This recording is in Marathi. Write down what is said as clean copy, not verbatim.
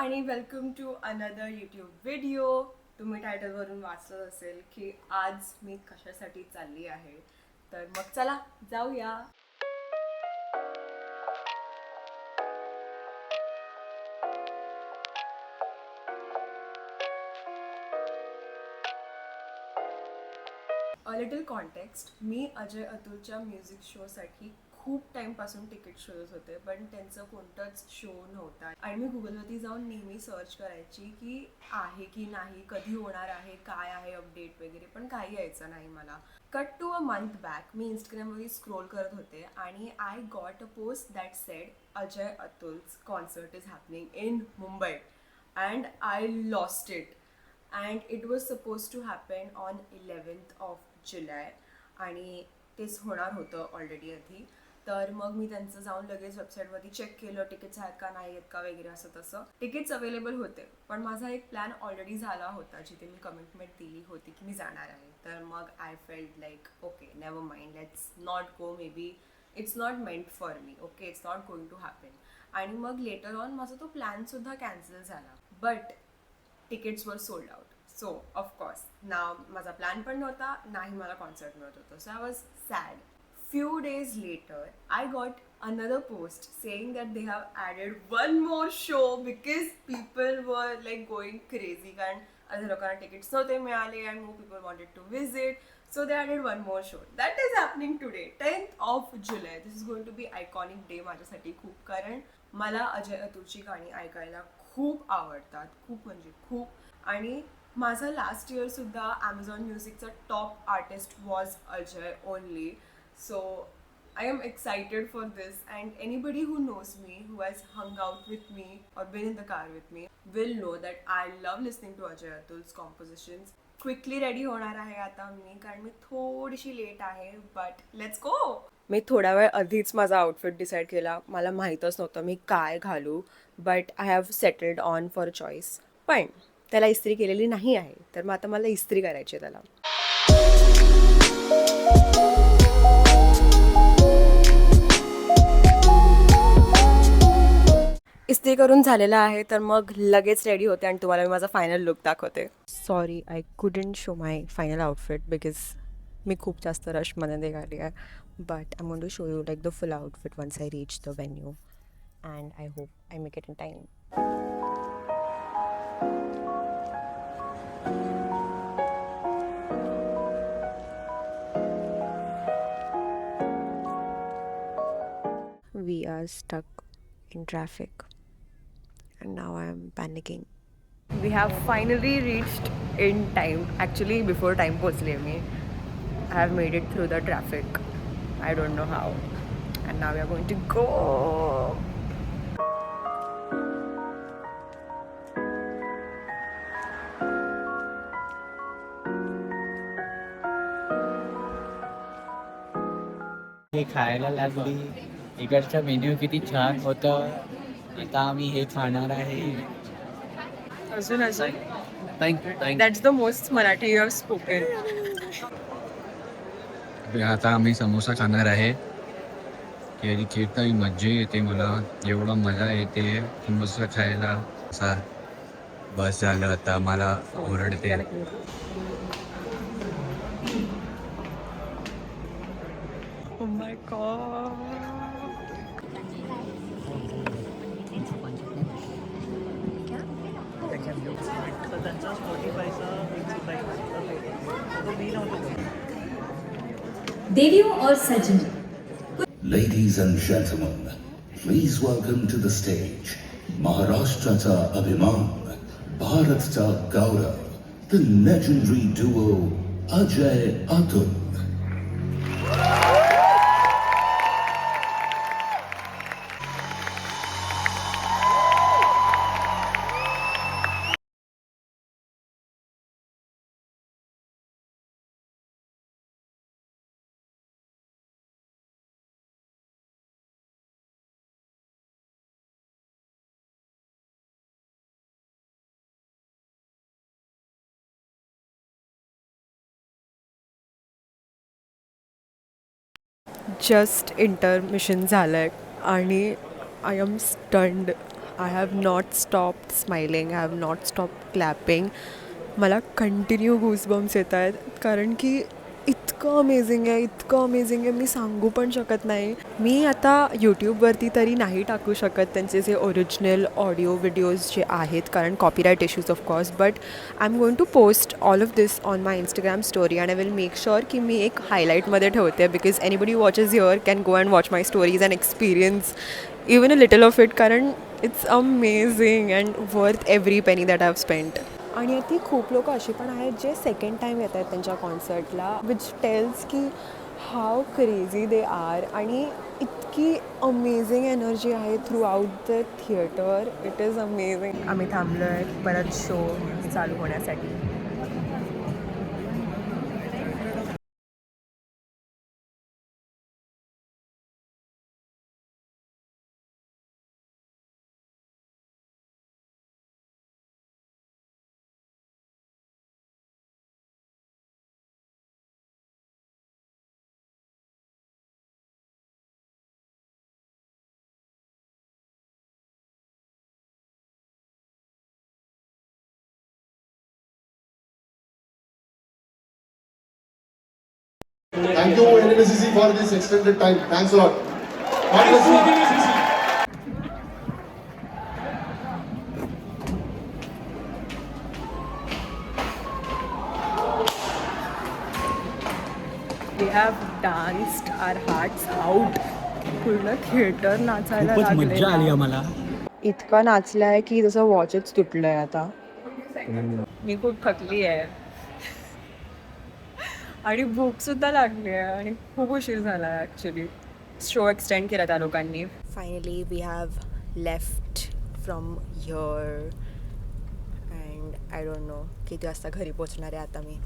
आणि welcome to another YouTube video. तुम्ही टायटलवरून वाचलं असेल की आज मी कशासाठी चालली आहे. तर मग चला जाऊया. A little context. मी अजय अतुलच्या म्युझिक शोसाठी खूप टाईमपासून तिकीट शोधत होते, पण त्यांचं कोणतंच शो नव्हता. आणि मी गुगलवरती जाऊन नेहमी सर्च करायची की आहे की नाही, कधी होणार आहे, काय आहे अपडेट वगैरे, पण काही यायचं नाही मला. Cut to a month back मी इंस्टाग्रामवरती स्क्रोल करत होते आणि I got a post that said Ajay Atul's concert is happening in Mumbai and I lost it. And it was suppose to happen on 11th of July आणि तेच होणार होतं ऑलरेडी आधी. तर मग मी त्यांचं जाऊन लगेच वेबसाईटवरती चेक केलं तिकीट्स आहेत का नाही आहेत का वगैरे असं तसं. तिकीट्स अवेलेबल होते, पण माझा एक प्लॅन ऑलरेडी झाला होता जिथे मी कमिटमेंट दिली होती की मी जाणार आहे. तर मग I felt like okay never mind, let's not go, maybe it's not meant for me, okay it's not going to happen. आणि मग लेटर ऑन माझा तो प्लॅनसुद्धा कॅन्सल झाला, but tickets were sold out. So of course ना माझा प्लॅन पण नव्हता, नाही मला कॉन्सर्ट मिळत होतं. So I was sad. Few days later, I got another post saying that they have added one more show because people were like going crazy. कारण other लोकांना tickets नव्हते मिळाले and more people wanted to visit. So they added one more show. That is happening today, 10th of July. This is going to be iconic day माझ्यासाठी खूप, कारण मला अजय अतुलची गाणी ऐकायला खूप आवडतात, खूप म्हणजे खूप. आणि माझं लास्ट इयरसुद्धा ॲमेझॉन म्युझिकचा top artist was Ajay only. So I am excited for this, and anybody who knows me, who has hung out with me or been in the car with me, will know that I love listening to Ajay Atul's compositions. Quickly ready होणार आहे आता मी, कारण मी थोडीशी लेट आहे, बट लेट्स गो. मी थोड्या वेळ आधीच माझा आउटफिट डिसाईड केला. मला माहीतच नव्हतं मी काय घालू, but I have settled on for choice. पण त्याला इस्त्री केलेली नाही आहे, तर मग आता मला इस्त्री करायची आहे त्याला. इस्त्री करून झालेला आहे, तर मग लगेच रेडी होते आणि तुम्हाला मी माझा फायनल लुक दाखवते. Sorry, I couldn't show my final outfit because मी खूप जास्त रशमध्ये निघाली आहे. But I want to show you like the full outfit once I reach the venue and I hope I make it in time. We are stuck in traffic and now I am panicking. We have finally reached in time. Actually, before time पोचले मी. I have made it through the traffic. I don't know how. And now we are going to go. हे खायला लागली. इकडचा मेन्यू किती छान होतं. आता आम्ही हे खाणार आहे. अजून thank you. That's the most Marathi you have spoken. आता आम्ही समोसा खाणार आहे. याची खेळताही मज्जा येते. मला एवढा मजा येते समोसा खायला. असा बस झालं, आता मला ओरडते. Oh my god. देवियों और सज्जनों, Ladies and gentlemen, please welcome to the stage Maharashtrata Abhiman, Bharatata Gaurav, the legendary duo Ajay Atul. Just intermission झालं आहे आणि I am stunned. I have not stopped smiling, I have not stop clapping. मला कंटिन्यू गूजबम्स येत आहेत कारण की इतकं अमेझिंग आहे, इतकं अमेझिंग आहे, मी सांगू पण शकत नाही. मी आता यूट्यूबवरती तरी नाही टाकू शकत त्यांचे जे ओरिजिनल ऑडिओ व्हिडिओज जे आहेत, कारण copyright issues of course, but I am going to post all of this on my Instagram story and I will make sure की मी एक हायलाईटमध्ये ठेवते, because anybody watches here can go and watch my stories and experience even a little of it, कारण it's amazing and worth every penny that I have spent. आणि ती खूप लोक अशी पण आहेत जे सेकंड टाईम येत आहेत त्यांच्या कॉन्सर्टला, विच टेल्स की हाव क्रेझी दे आर, आणि इतकी अमेझिंग एनर्जी आहे through out the theatre. It is amazing. आम्ही थांबलो आहे परत शो चालू होण्यासाठी. Thank you NBCC for this extended time. Thanks a lot. God bless you. We have danced our hearts out. पूर्ण थिएटर नाचायला लागले. आम्हाला. इतकं नाचलंय की जसं वॉचच तुटलंय आता. मी खूप थकली आहे आणि भूक सुद्धा लागली आहे आणि खूप उशीर झाला आहे ॲक्च्युली. शो एक्सटेंड केला त्या लोकांनी. Finally we have left from here and I don't know किती वाजता घरी पोचणार आहे आता मी.